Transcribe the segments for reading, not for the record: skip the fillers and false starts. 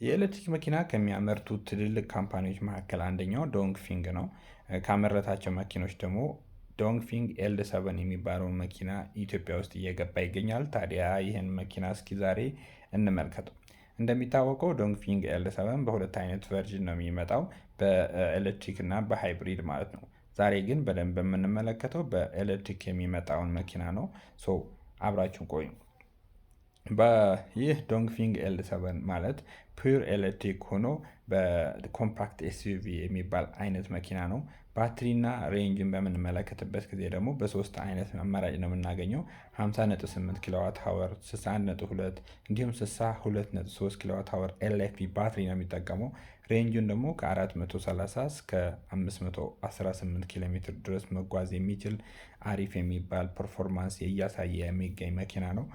የኤሌክትሪክ መኪና ከሚያመርቱ ትልልቅ ካምፓኒዎች መካከል አንደኛው ዶንግፊንግ ነው። ካመረታቸው መኪኖች ደግሞ ዶንግፊንግ ኤል7 የሚባለውን መኪና ኢትዮጵያ ውስጥ እየገባ ይገኛል። ታዲያ ይህን መኪና እስኪ ዛሬ እንመልከተው። እንደሚታወቀው ዶንግፊንግ ኤል7 በሁለት አይነት ቨርዥን ነው የሚመጣው፣ በኤሌክትሪክ እና በሃይብሪድ ማለት ነው። ዛሬ ግን በደንብ የምንመለከተው በኤሌክትሪክ የሚመጣውን መኪና ነው። አብራችሁን ቆዩ። ይህ ዶንግፊንግ ኤል7 ማለት ፒውር ኤሌክትሪክ ሆኖ በኮምፓክት ኤስዩቪ የሚባል አይነት መኪና ነው። ባትሪና ሬንጅን በምንመለከትበት ጊዜ ደግሞ በሶስት አይነት አማራጭ ነው የምናገኘው። 50.8 ኪሎዋት ሀወር፣ 61.2 እንዲሁም 62.3 ኪሎዋት ሀወር ኤልኤፍፒ ባትሪ ነው የሚጠቀመው። ሬንጁን ደግሞ ከ430 እስከ 518 ኪሎ ሜትር ድረስ መጓዝ የሚችል አሪፍ የሚባል ፐርፎርማንስ እያሳየ የሚገኝ መኪና ነው።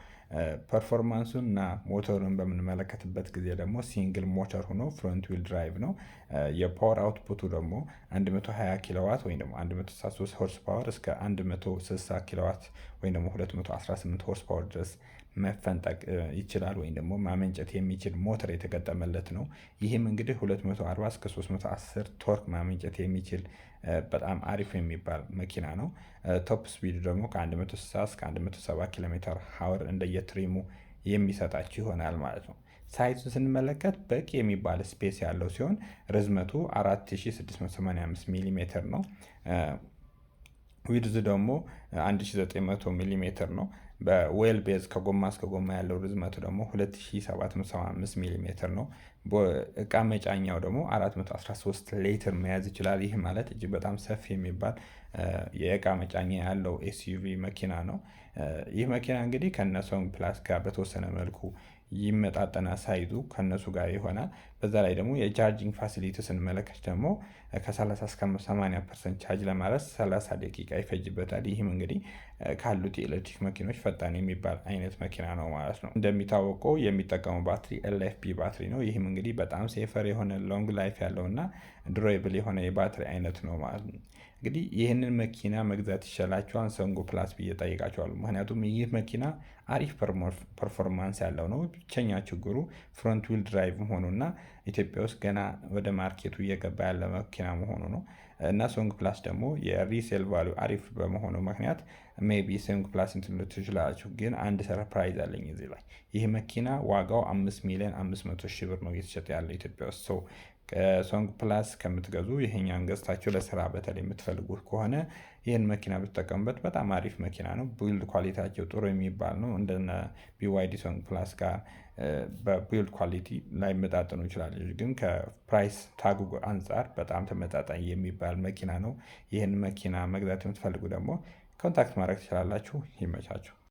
ፐርፎርማንሱን እና ሞተሩን በምንመለከትበት ጊዜ ደግሞ ሲንግል ሞተር ሆኖ ፍሮንት ዊል ድራይቭ ነው። የፓወር አውትፑቱ ደግሞ 120 ኪሎዋት ወይም ደግሞ 163 ሆርስ ፓወር እስከ 160 ኪሎዋት ወይም ደግሞ 218 ሆርስ ፓወር ድረስ መፈንጠቅ ይችላል ወይም ደግሞ ማመንጨት የሚችል ሞተር የተገጠመለት ነው። ይህም እንግዲህ 240 እስከ 310 ቶርክ ማመንጨት የሚችል በጣም አሪፍ የሚባል መኪና ነው። ቶፕ ስፒድ ደግሞ ከ160 እስከ 170 ኪሎ ሜትር ሀወር እንደየትሪሙ የሚሰጣችሁ ይሆናል ማለት ነው። ሳይዙን ስንመለከት በቂ የሚባል ስፔስ ያለው ሲሆን ርዝመቱ 4685 ሚሊ ሜትር ነው። ዊድዝ ደግሞ 1900 ሚሊ ሜትር ነው። በዌል ቤዝ ከጎማ እስከ ጎማ ያለው ርዝመቱ ደግሞ 2775 ሚሊ ሜትር ነው። እቃ መጫኛው ደግሞ 413 ሊትር መያዝ ይችላል። ይህ ማለት እጅግ በጣም ሰፊ የሚባል የእቃ መጫኛ ያለው ኤስዩቪ መኪና ነው። ይህ መኪና እንግዲህ ከነሶንግ ፕላስ ጋር በተወሰነ መልኩ ይመጣጠና፣ ሳይዙ ከነሱ ጋር ይሆናል። በዛ ላይ ደግሞ የቻርጂንግ ፋሲሊቲ ስንመለከት ደግሞ ከ30 እስከ 80% ቻርጅ ለማድረስ 30 ደቂቃ ይፈጅበታል። ይህም እንግዲህ ካሉት የኤሌክትሪክ መኪኖች ፈጣን የሚባል አይነት መኪና ነው ማለት ነው። እንደሚታወቀው የሚጠቀመው ባትሪ ኤልኤፍፒ ባትሪ ነው። ይህም እንግዲህ በጣም ሴፈር የሆነ ሎንግ ላይፍ ያለው እና ዱሬብል የሆነ የባትሪ አይነት ነው ማለት ነው። እንግዲህ ይህንን መኪና መግዛት ይሻላቸዋል ሰንጎ ፕላስ ብዬ ጠይቃቸዋለሁ። ምክንያቱም ይህ መኪና አሪፍ ፐርፎርማንስ ያለው ነው። ብቸኛ ችግሩ ፍሮንት ዊል ድራይቭ መሆኑና ኢትዮጵያ ውስጥ ገና ወደ ማርኬቱ እየገባ ያለ መኪና መሆኑ ነው። እና ሶንግ ፕላስ ደግሞ የሪሴል ቫሉ አሪፍ በመሆኑ ምክንያት ሜቢ ሶንግ ፕላስ እንትን ትችላላችሁ። ግን አንድ ሰርፕራይዝ አለኝ እዚህ ላይ። ይህ መኪና ዋጋው 5,500,000 ብር ነው እየተሸጠ ያለው ኢትዮጵያ ውስጥ። ከሶንግ ፕላስ ከምትገዙ ይሄኛን ገዝታችሁ ለስራ በተለይ የምትፈልጉት ከሆነ ይህን መኪና ብትጠቀሙበት በጣም አሪፍ መኪና ነው። ቢልድ ኳሊቲያቸው ጥሩ የሚባል ነው። እንደነ ቢዋይዲ ሶንግ ፕላስ ጋር በቢልድ ኳሊቲ ላይ መጣጠኑ ይችላል። ግን ከፕራይስ ታጉ አንጻር በጣም ተመጣጣኝ የሚባል መኪና ነው። ይህን መኪና መግዛት የምትፈልጉ ደግሞ ኮንታክት ማድረግ ትችላላችሁ። ይመቻችሁ።